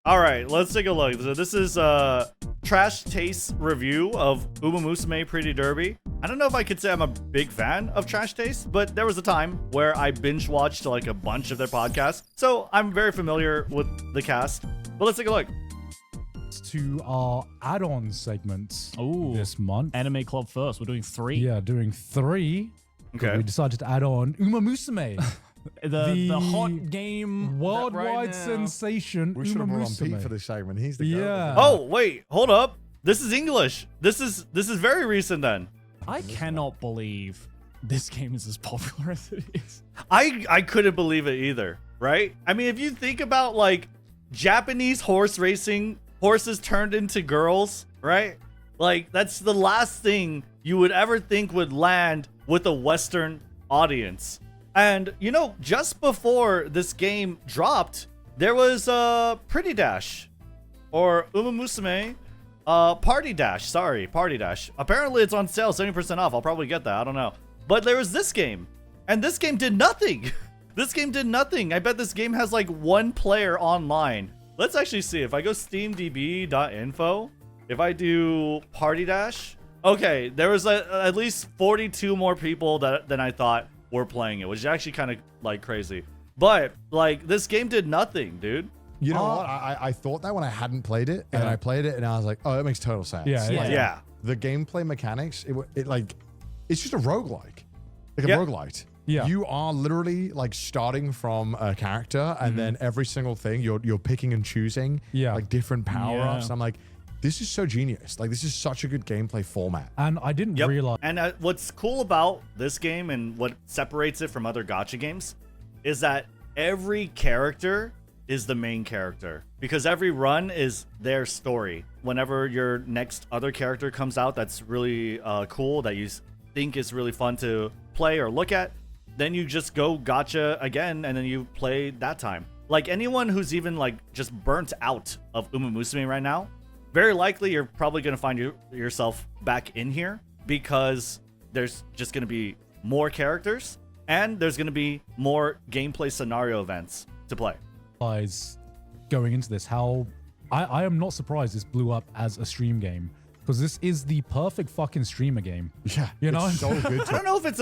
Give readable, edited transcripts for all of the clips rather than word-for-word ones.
All right, let's take a look. So this is Trash Taste review of Uma Musume Pretty Derby. I don't know if I could say I'm a big fan of Trash Taste, but there was a time where I binge watched like a bunch of their podcasts, so I'm very familiar with the cast. But let's take a look. To our add-on segments this month. Anime Club first. We're doing 3. Yeah, doing 3. Okay. We decided to add on Umamusume. the hot game worldwide sensation. We should have brought on Umamusume. Pete for this segment. He's the Yeah. Oh wait, hold up. This is English. This is very recent then. I cannot believe this game is as popular as it is. I couldn't believe it either, right? I mean, if you think about like Japanese horse racing, horses turned into girls, right? Like that's the last thing you would ever think would land with a Western audience. And you know, just before this game dropped, there was Pretty Dash or Umamusume Party Dash. Party Dash. Apparently it's on sale, 70% off. I'll probably get that. I don't know. But there was this game, and this game did nothing. This game did nothing. I bet this game has like 1 player online. Let's actually see. If I go steamdb.info, if I do Party Dash, okay, there was at least 42 more people than I thought were playing it, which is actually kind of like crazy. But like this game did nothing, dude. You know what? I thought that when I hadn't played it, and I played it, and I was like, oh, that makes total sense. Yeah. The gameplay mechanics, it's just a roguelike. Like a roguelite. Yeah. You are literally like starting from a character, and then every single thing you're picking and choosing like different power-ups. Yeah. I'm like, this is so genius. Like, this is such a good gameplay format. And I didn't realize. And what's cool about this game and what separates it from other gacha games is that every character is the main character, because every run is their story. Whenever your next other character comes out that's really cool, that you think is really fun to play or look at, then you just go gacha again, and then you play that time. Like anyone who's even like just burnt out of Umamusume right now, very likely you're probably going to find yourself back in here, because there's just going to be more characters and there's going to be more gameplay scenario events to play. Going into this, how I am not surprised this blew up as a stream game, because this is the perfect fucking streamer game. Yeah, you know, it's so good. I don't know if it's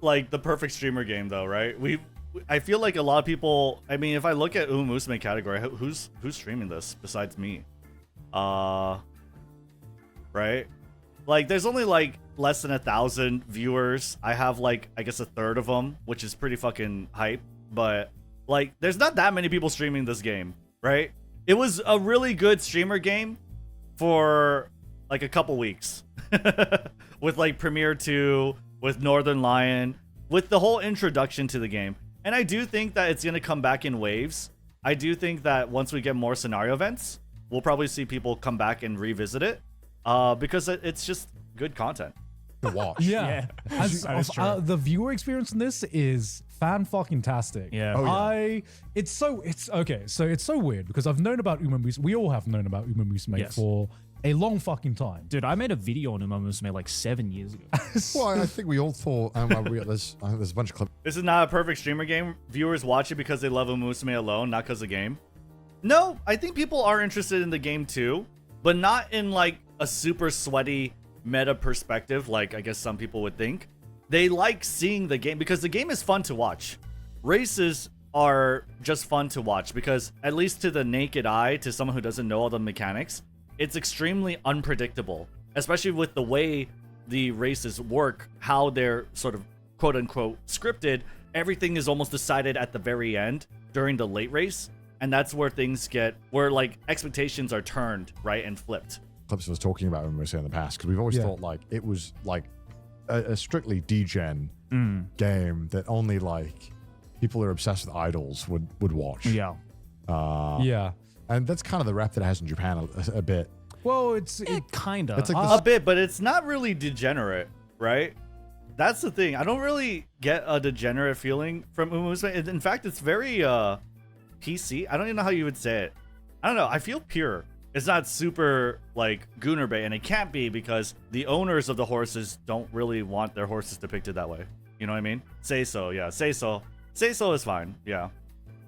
like the perfect streamer game though, right? I feel like a lot of people. I mean, if I look at Umamusume category, who's streaming this besides me? Right? Like, there's only like less than 1,000 viewers. I have like, I guess, a third of them, which is pretty fucking hype. But like, there's not that many people streaming this game, right? It was a really good streamer game for like a couple weeks with like Premiere 2, with Northern Lion, with the whole introduction to the game. And I do think that it's going to come back in waves. I do think that once we get more scenario events, we'll probably see people come back and revisit it, because it's just good content to watch. Yeah. The viewer experience in this is fan-fucking-tastic. Yeah. It's so weird, because I've known about Umamusume. We all have known about Umamusume for a long fucking time. Dude, I made a video on Umamusume like 7 years ago. Well, I think we all thought, there's a bunch of clips. This is not a perfect streamer game. Viewers watch it because they love Umamusume alone, not because of the game. No, I think people are interested in the game too, but not in like a super sweaty meta perspective like I guess some people would think. They like seeing the game because the game is fun to watch. Races are just fun to watch because, at least to the naked eye, to someone who doesn't know all the mechanics, it's extremely unpredictable, especially with the way the races work, how they're sort of quote unquote scripted. Everything is almost decided at the very end during the late race. And that's where things where like expectations are turned, right, and flipped. Clips was talking about when we were saying in the past, because we've always thought like it was like a strictly degen game that only like people who are obsessed with idols would watch. Yeah. And that's kind of the rep that it has in Japan a bit. Well, it's kind of. It's like a bit, but it's not really degenerate, right? That's the thing. I don't really get a degenerate feeling from Umamusume. In fact, it's very PC. I don't even know how you would say it. I don't know. I feel pure. It's not super like Gooner Bay, and it can't be because the owners of the horses don't really want their horses depicted that way. You know what I mean? Say so, yeah. Say so. Say so is fine, yeah.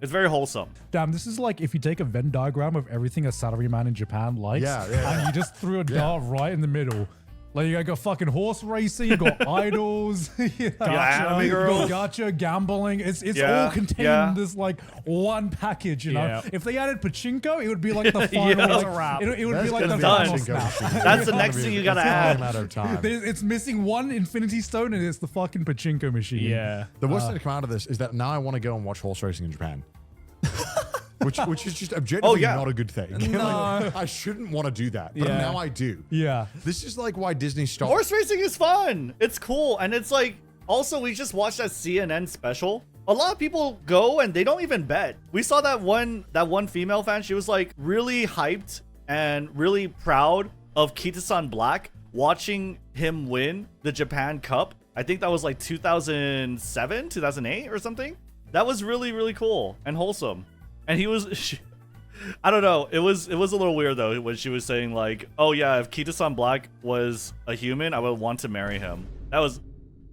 It's very wholesome. Damn, this is like if you take a Venn diagram of everything a salaryman in Japan likes, and you just threw a dart right in the middle. Like you got fucking horse racing, you got idols, you know, anime you girls. got gacha, gambling. It's all contained in this like one package, you know. Yeah. If they added pachinko, it would be like the final. Yeah. like, a wrap. It would That's be like gonna the be a final Pachinko snap. machine. That's the It's next gonna thing be- you gotta it's add. a matter of time. It's missing one infinity stone, and it's the fucking pachinko machine. Yeah. The worst thing to come out of this is that now I want to go and watch horse racing in Japan. which is just objectively not a good thing. Like, I shouldn't want to do that, but Yeah. now I do. Yeah. This is like why Disney stopped. Horse racing is fun. It's cool. And it's like, also, we just watched that CNN special. A lot of people go and they don't even bet. We saw that one female fan. She was like really hyped and really proud of Kitasan Black watching him win the Japan Cup. I think that was like 2007, 2008 or something. That was really, really cool and wholesome. And he was, I don't know. It was a little weird though when she was saying like, "Oh yeah, if Kitasan Black was a human, I would want to marry him." That was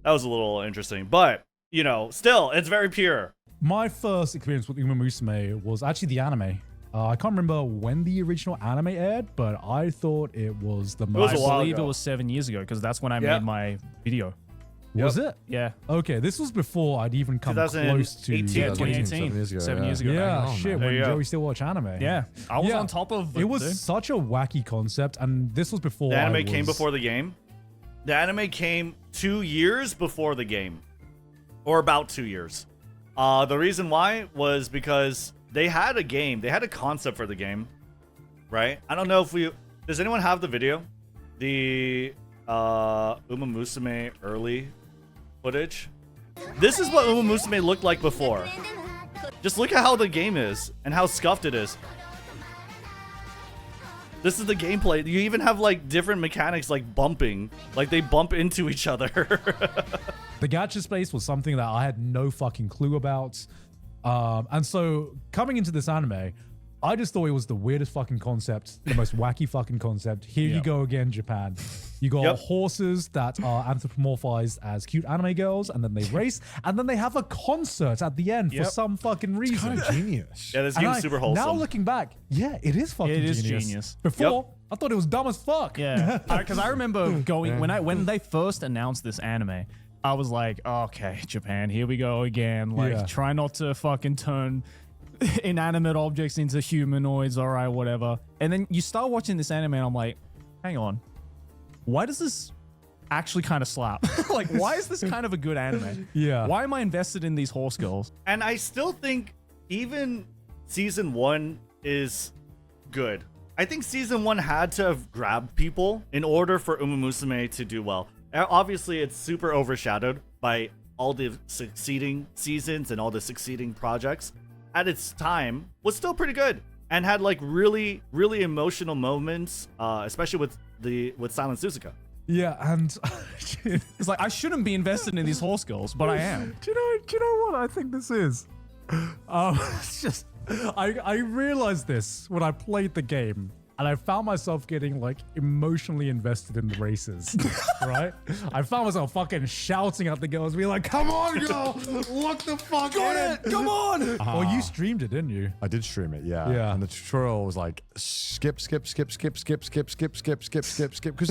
a little interesting, but you know, still, it's very pure. My first experience with Umamusume was actually the anime. I can't remember when the original anime aired, but I thought it was the was I a while believe ago. it was 7 years ago because that's when I Yeah. made my video. Was it? Yeah. Okay, this was before I'd even come close to 2018. Yeah, 2018, 2018. 7 years ago, 7 yeah. years ago. Yeah, Oh, shit, man. There when you go. Joey still watched anime. Yeah. I was Yeah. on top of It was dude. such a wacky concept, and this was before The anime I came was- before the game. The anime came 2 years before the game, or about 2 years. The reason why was because they had a game, they had a concept for the game, right? I don't know if does anyone have the video? The Umamusume early footage. This is what Umamusume looked like before. Just look at how the game is and how scuffed it is. This is the gameplay. You even have like different mechanics like bumping. Like they bump into each other. The gacha space was something that I had no fucking clue about. And so coming into this anime, I just thought it was the weirdest fucking concept, the most wacky fucking concept. Here you Yep. go again, Japan. You got Yep. horses that are anthropomorphized as cute anime girls, and then they race, and then they have a concert at the end for Yep. some fucking reason. Kind of genius. Yeah, this And game's super wholesome. Now looking back, yeah, it is fucking It is genius. genius. Before, I thought it was dumb as fuck. Yeah, because I remember going when they first announced this anime, I was like, okay, Japan, here we go again. Like, Yeah. try not to fucking turn inanimate objects into humanoids. All right, whatever. And then you start watching this anime, and I'm like, hang on, why does this actually kind of slap? Like, why is this kind of a good anime? Yeah. Why am I invested in these horse girls? And I still think even season 1 is good. I think season 1 had to have grabbed people in order for Umamusume to do well. Obviously, it's super overshadowed by all the succeeding seasons and all the succeeding projects. At its time, was still pretty good and had like really, really emotional moments, especially with Silent Suzuka. Yeah, and It's like I shouldn't be invested in these horse girls, but I am. Do you know what I think this is? It's just I realized this when I played the game, and I found myself getting like emotionally invested in the races. Right? I found myself fucking shouting at the girls, being like, "Come on, girl, look the fuck in. Come on! Well, you streamed it, didn't you? I did stream it, yeah. Yeah. And the tutorial was like skip. Because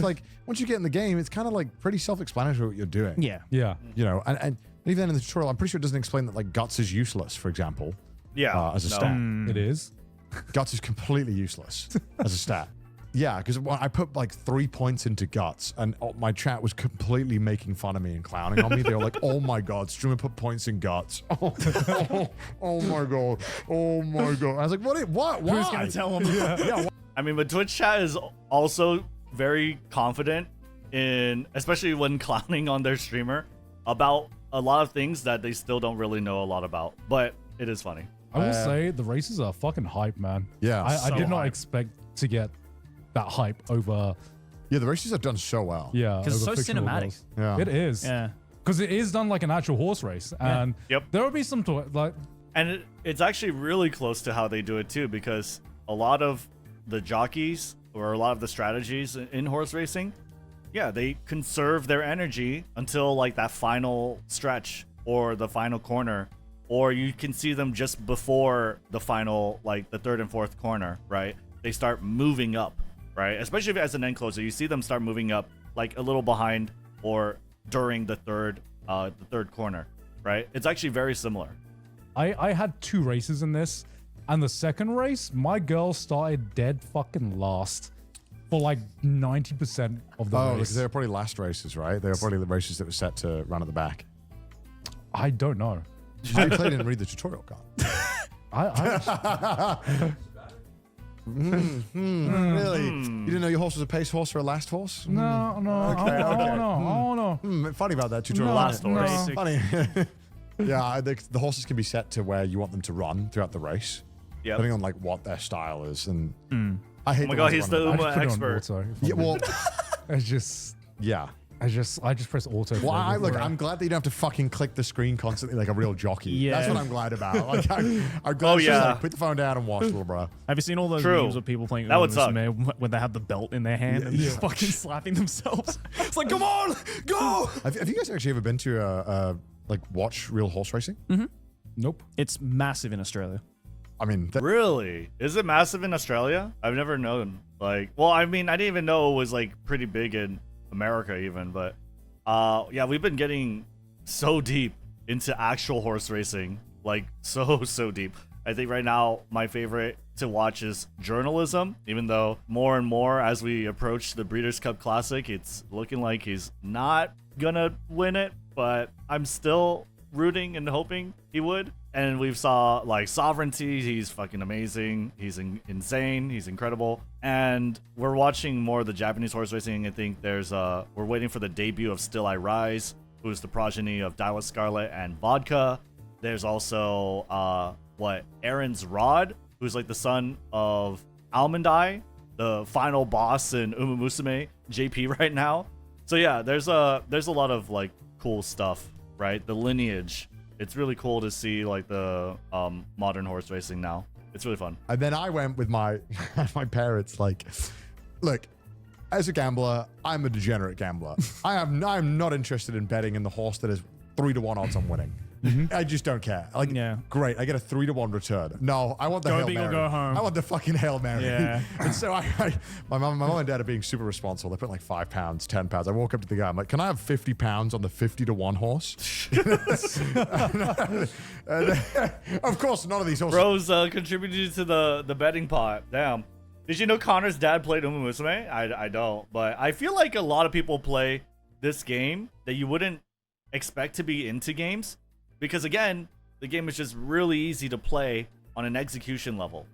like once you get in the game, it's kind of like pretty self-explanatory what you're doing. Yeah. Yeah. You know, and even then in the tutorial, I'm pretty sure it doesn't explain that like guts is useless, for example, Yeah, as a no. stat. It is. Guts is completely useless as a stat. Yeah, because I put like 3 points into guts, and my chat was completely making fun of me and clowning on me. They were like, "Oh my god, streamer put points in guts." Oh my god, oh my god. I was like, "What? Why? Who's gonna tell them? Yeah, I mean, but Twitch chat is also very confident in, especially when clowning on their streamer about a lot of things that they still don't really know a lot about. But it is funny. I will say the races are fucking hype, man. Yeah, I so did not hype. expect to get that hype over. yeah. The races have done so well. Yeah, 'Cause it's over so fictional cinematic. girls. Yeah. It is. Yeah. Because it is done like an actual horse race, and Yep. there will be some like And it's actually really close to how they do it too, because a lot of the jockeys or a lot of the strategies in horse racing, yeah, they conserve their energy until like that final stretch or the final corner or you can see them just before the final, like the third and fourth corner, right? They start moving up, right? Especially if as an end closer, you see them start moving up like a little behind or during the third corner, right? It's actually very similar. I had 2 races in this, and the second race, my girl started dead fucking last for like 90% of the Oh, race. because they were probably last races, right? They were probably the races that were set to run at the back. I don't know. I played and read the tutorial card. Really? You didn't know your horse was a pace horse or a last horse? No. Funny about that tutorial. No, Last horse. no. Funny. Yeah, the horses can be set to where you want them to run throughout the race, Yep. depending on like what their style is. And I hate. Oh my god, he's the I Uma just put it on expert. auto. if Yeah, I'm well, being- yeah. I just press auto. Well, for look, everywhere. I'm glad that you don't have to fucking click the screen constantly like a real jockey. Yeah. That's what I'm glad about. Like, I'm glad Oh, it's just yeah. like, put the phone down and watch, little bro. Have you seen all those True. memes of people playing That would suck. Umamusume when they have the belt in their hand and just fucking slapping themselves? It's like, come on, go! Have you guys actually ever been to like watch real horse racing? Nope. It's massive in Australia. I mean, Really? Is it massive in Australia? I've never known. Like, well, I mean, I didn't even know it was like pretty big in America even, but yeah, we've been getting so deep into actual horse racing, like so deep. I think right now my favorite to watch is journalism, even though more and more as we approach the Breeders' Cup Classic, it's looking like he's not gonna win it, but I'm still rooting and hoping he would. And we've saw like Sovereignty, he's fucking amazing, he's insane, he's incredible. And we're watching more of the Japanese horse racing. I think there's we're waiting for the debut of Still I Rise, who's the progeny of Daiwa Scarlet and Vodka. There's also Aaron's Rod, who's like the son of Almond Eye, the final boss in Uma Musume JP right now. So yeah, there's a lot of like cool stuff, right? The lineage. It's really cool to see like the modern horse racing now. It's really fun. and then I went with my my parents. Like, look, as a gambler, I'm a degenerate gambler. I'm not interested in betting in the horse that is 3-1 odds on winning. I just don't care. Like, Yeah. great, I get a 3-1 return. No, I want the Go Hail big or Mary. go home. I want the fucking Hail Mary. Yeah. And so my mom and dad are being super responsible. They put like £5, £10. I walk up to the guy. I'm like, can I have £50 on the 50-1 horse? And, of course, none of these horses. Bros contributed to the betting pot. Damn. Did you know Connor's dad played Uma Musume? I don't, but I feel like a lot of people play this game that you wouldn't expect to be into games, because again, the game is just really easy to play on an execution level.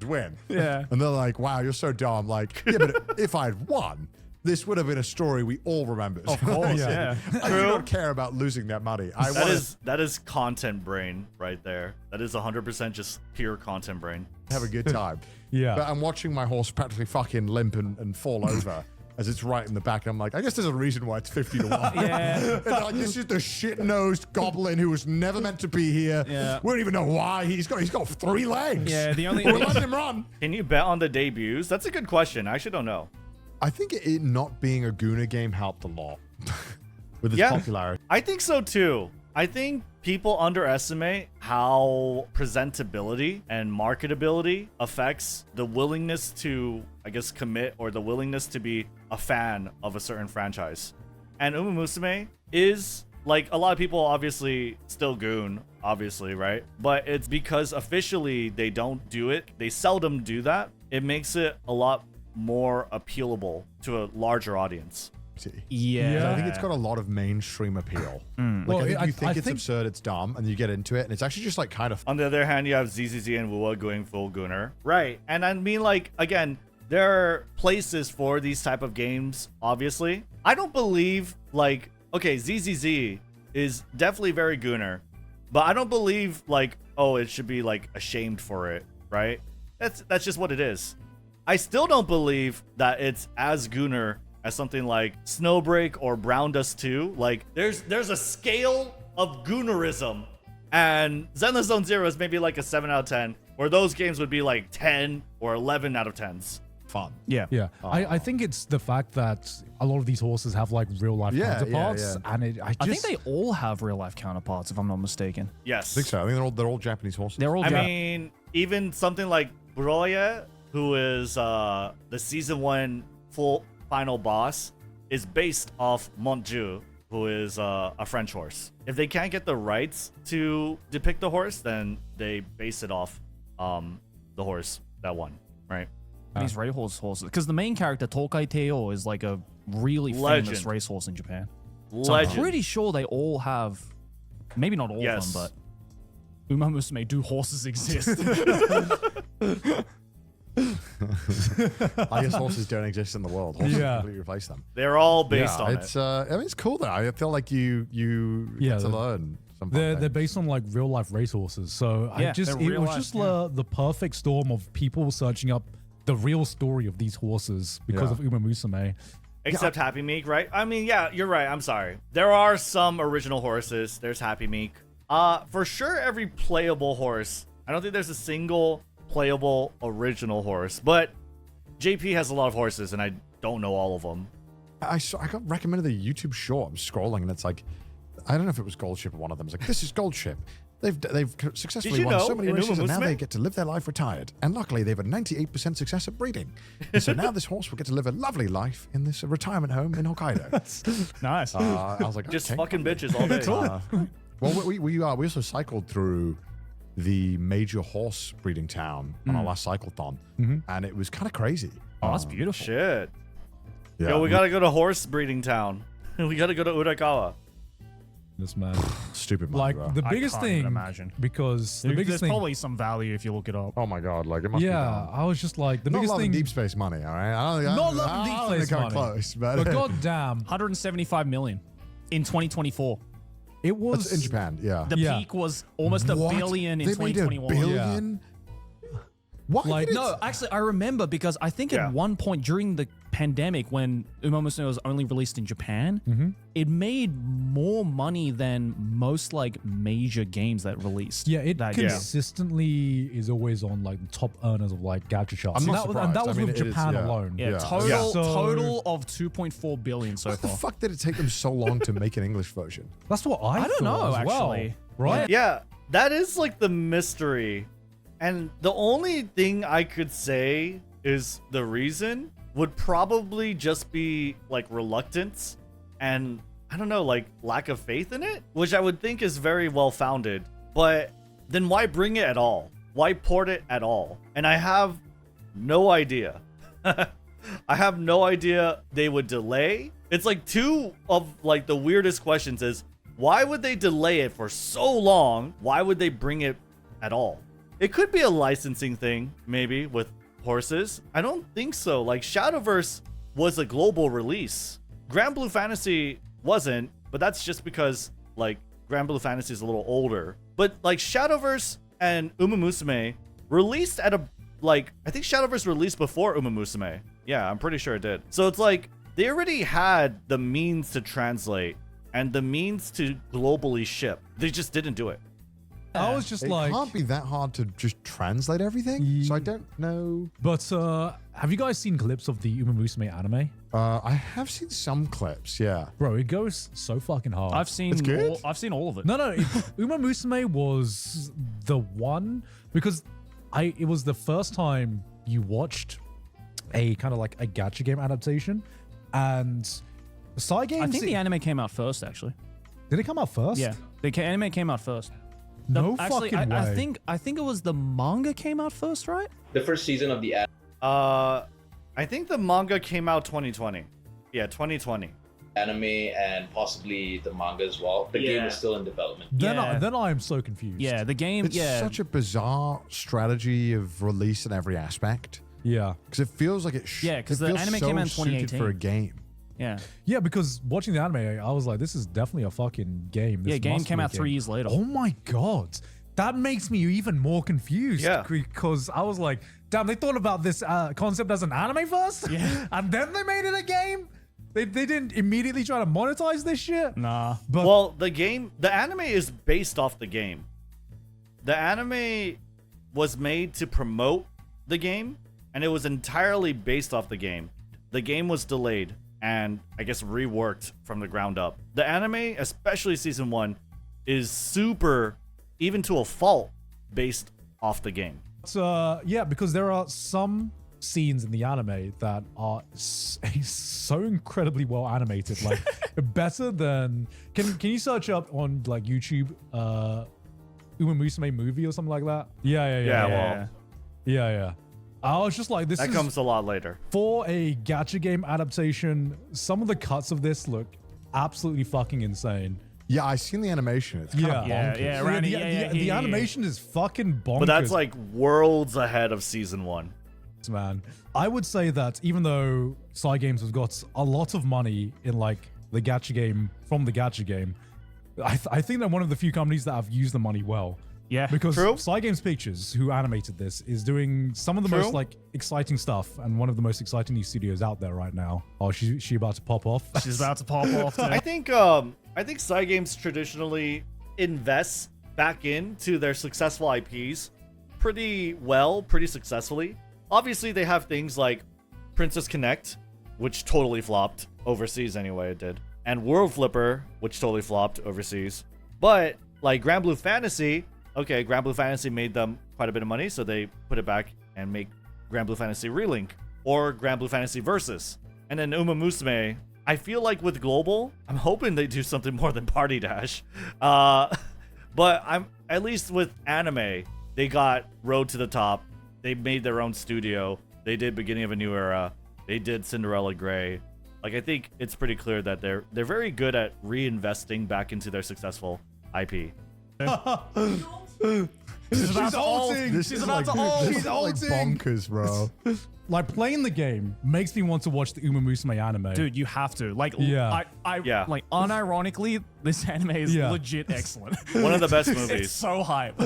Win. Yeah. And they're like, wow, you're so dumb. Like, yeah, but if I'd won, this would have been a story we all remembered. Of course, yeah. I do not care about losing that money. That is content brain right there. That is 100% just pure content brain. have a good time. Yeah. But I'm watching my horse practically fucking limp and fall over as it's right in the back. I'm like, I guess there's a reason why it's 50-1. Yeah. And they're like, this is the shit-nosed goblin who was never meant to be here. Yeah. We don't even know why. He's got 3 legs. Yeah, the only- We're letting him run. Can you bet on the debuts? That's a good question. I actually don't know. I think it not being a Goonier game helped a lot with its Yeah. popularity. I think so too. I think people underestimate how presentability and marketability affects the willingness to, I guess, commit, or the willingness to be a fan of a certain franchise. And Uma Musume is, like, a lot of people obviously still goon, obviously, right? But it's because officially they don't do it. They seldom do that. It makes it a lot more appealable to a larger audience. Yeah. I think it's got a lot of mainstream appeal. Like, Well, I think I- you think I it's think- absurd, it's dumb, and you get into it, and it's actually just like kind of. On the other hand, you have ZZZ and Wua going full gooner. Right. And I mean, like, again, there are places for these type of games, obviously. I don't believe, like, okay, ZZZ is definitely very gooner, but I don't believe, like, oh, it should be, like, ashamed for it, right? That's just what it is. I still don't believe that it's as gooner as something like Snowbreak or Brown Dust 2. Like, there's a scale of goonerism, and Zenless Zone Zero is maybe like a 7 out of 10, where those games would be like 10 or 11 out of 10s. fun. Yeah. Yeah, I think it's the fact that a lot of these horses have like real life Yeah, counterparts, yeah. and I think they all have real life counterparts, if I'm not mistaken. Yes. I think so. I think they're all Japanese horses. They're all. I mean, even something like Broya, who is the season 1 full final boss, is based off Montju, who is a French horse. If they can't get the rights to depict the horse, then they base it off the horse that won, right? These horses, because the main character Tokai Teo is like a really famous Legend. racehorse in Japan. So Legend. I'm pretty sure they all have, maybe not all Yes. of them, but Umamusume, do horses exist? I guess horses don't exist in the world. Horses Yeah. completely replace them. They're all based yeah, on it's it. I mean, it's cool though. I feel like you Yeah, get to the- learn some. they're based on like real life racehorses. So Yeah, it was they're real just life, the perfect storm of people searching up the real story of these horses because Yeah. of Uma Musume. Except Happy Meek, right? I mean, yeah, you're right. I'm sorry. There are some original horses. There's Happy Meek. For sure, every playable horse. I don't think there's a single playable original horse, but JP has a lot of horses, and I don't know all of them. I got recommended a YouTube short. I'm scrolling and it's like, I don't know if it was Gold Ship or one of them. It's like, this is Gold Ship. They've successfully you won know so many in races and now Umamusume? they get to live their life retired. And luckily they've a 98% success at breeding. And so now this horse will get to live a lovely life in this retirement home in Hokkaido. Nice. I was like, Just okay. fucking bitches all day. Well, we also cycled through the major horse breeding town on our last cyclothon, and it was kind of crazy. Oh, that's beautiful. Shit. Yeah, Yo, we gotta go to horse breeding town. We gotta go to Urakawa. This man, stupid money, like bro. the I biggest can't even thing, imagine. because the There's biggest thing, probably some value if you look it up. Oh my god, like it must be yeah, done. I was just like the Not biggest loving thing. deep space money, all right? I don't, Not I loving don't deep think space I'm money. close, but, But goddamn, 175 million in 2024. it was that's in Japan, yeah. The Yeah. peak was almost a What? billion in They made a 2021. billion? What? Like- No, actually, I remember because I think Yeah. at one point during the pandemic, when Umamusume was only released in Japan, it made more money than most like major games that released. Yeah, it that year. consistently is always on like the top earners of like gacha charts. I'm And not that was, and that surprised. was I mean, with it is, Japan yeah. alone. Yeah, Yeah. total Yeah. So- total of 2.4 billion so What the far. fuck did it take them so long to make an English version? That's what I don't thought know, as well, actually. right? Yeah, that is like the mystery. And the only thing I could say is the reason would probably just be like reluctance and I don't know, like lack of faith in it, which I would think is very well founded. But then why bring it at all? Why port it at all? And I have no idea. I have no idea they would delay. It's like two of like the weirdest questions is why would they delay it for so long? Why would they bring it at all? It could be a licensing thing, maybe, with horses. I don't think so. Like, Shadowverse was a global release. Grand Blue Fantasy wasn't, but that's just because, like, Grand Blue Fantasy is a little older. But, like, Shadowverse and Umamusume released at a, like, I think Shadowverse released before Umamusume. Yeah, I'm pretty sure it did. So it's like, they already had the means to translate and the means to globally ship. They just didn't do it. I was just It like, can't be that hard to just translate everything. So I don't know. but have you guys seen clips of the Umamusume anime? I have seen some clips, yeah. Bro, it goes so fucking hard. I've seen It's good? all of it. No, Umamusume was the one because it was the first time you watched a kind of like a gacha game adaptation, and Cygames. I think the anime came out first, actually. did it come out first? Yeah, anime came out first. No Actually, fucking way. I think it was the manga came out first, right? The first season of the I think the manga came out 2020. Yeah, 2020. anime and possibly the manga as well. The game is still in development. Then Yeah. then I am so confused. Yeah, the game. It's yeah, such a bizarre strategy of release in every aspect. Yeah. Because it feels like Yeah, 'cause it the feels anime so came out in suited 2018. for a game. yeah, Yeah, because watching the anime, I was like, this is definitely a fucking game. This yeah. Game must came be a out 3 game. years later. Oh my god. That makes me even more confused. Yeah. Because I was like, damn, they thought about this concept as an anime first? Yeah. And then they made it a game? They didn't immediately try to monetize this shit? Nah. But Well, the anime is based off the game. The anime was made to promote the game, and it was entirely based off the game. The game was delayed and I guess reworked from the ground up. The anime, especially season 1, is super, even to a fault, based off the game. Yeah, because there are some scenes in the anime that are so incredibly well animated, like better than. Can you search up on like YouTube, Uma Musume movie or something like that? Yeah. I was just like, this That comes a lot later. For a gacha game adaptation, some of the cuts of this look absolutely fucking insane. Yeah, I seen the animation. It's kind of bonkers. The animation is fucking bonkers. But that's like worlds ahead of season 1. Man, I would say that even though Cygames has got a lot of money in like the gacha game from the gacha game, I think they're one of the few companies that have used the money well. Yeah, because True. Cygames Pictures, who animated this, is doing some of the most like exciting stuff and one of the most exciting new studios out there right now. Oh, she about to pop off. She's about to pop off. Too. I think Cygames traditionally invests back into their successful IPs pretty successfully. Obviously, they have things like Princess Connect, which totally flopped overseas anyway, it did. And World Flipper, which totally flopped overseas. But like Grand Blue Fantasy, okay, Grand Blue Fantasy made them quite a bit of money, so they put it back and make Grand Blue Fantasy Relink or Grand Blue Fantasy Versus. And then Uma Musume, I feel like with Global, I'm hoping they do something more than Party Dash. But I'm at least with anime, they got Road to the Top. They made their own studio. They did Beginning of a New Era. They did Cinderella Grey. Like, I think it's pretty clear that they're very good at reinvesting back into their successful IP. She's about to ult. She's about to ult. She's like ulting. bonkers, bro. Like, playing the game makes me want to watch the Uma Musume anime. Dude, you have to. Like, Yeah. Yeah. Like, unironically, this anime is legit excellent. One of the best movies. It's so hype.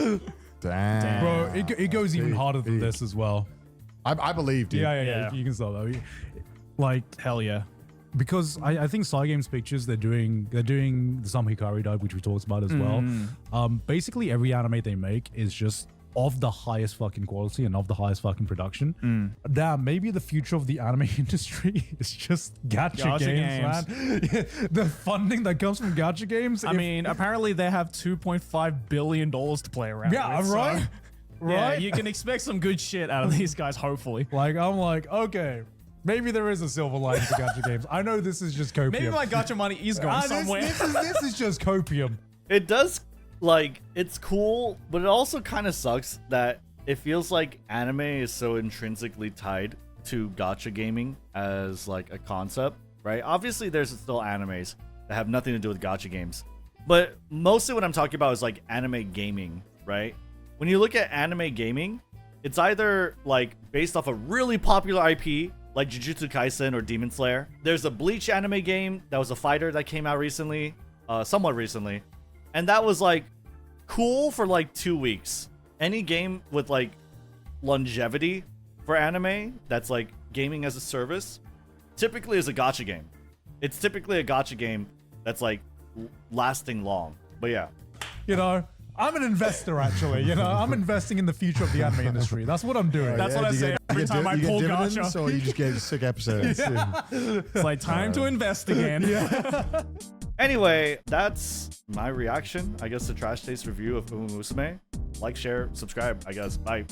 Damn. Bro, it goes even harder than this as well. I believe, dude. Yeah. You can stop though. Like, Hell yeah. because I think Cygames Pictures, they're doing the Some Hikari Dive, which we talked about as well. Basically every anime they make is just of the highest fucking quality and of the highest fucking production. Damn, maybe the future of the anime industry is just gacha games, man. The funding that comes from gacha games. I mean, apparently they have $2.5 billion to play around Yeah, with. right? So, Right? yeah, you can expect some good shit out of these guys, hopefully. Like, I'm like, okay, maybe there is a silver lining to gacha games. I know this is just copium. Maybe my gacha money is going somewhere. This is just copium. It does, like, it's cool, but it also kind of sucks that it feels like anime is so intrinsically tied to gacha gaming as, like, a concept, right? Obviously, there's still animes that have nothing to do with gacha games. But mostly what I'm talking about is, like, anime gaming, right? When you look at anime gaming, it's either, like, based off a really popular IP, like Jujutsu Kaisen or Demon Slayer. There's a Bleach anime game that was a fighter that came out recently, somewhat recently. And that was, like, cool for, like, 2 weeks. Any game with, like, longevity for anime that's, like, gaming as a service typically is a gacha game. It's typically a gacha game that's, like, lasting long. But yeah. You know, I'm an investor, actually. You know, I'm investing in the future of the anime industry. That's what I'm doing. That's what I say every time I pull gacha. Or you just get sick episodes. It's like time to invest again. Anyway, that's my reaction, I guess, to Trash Taste review of Umamusume. Like, share, subscribe, I guess. Bye.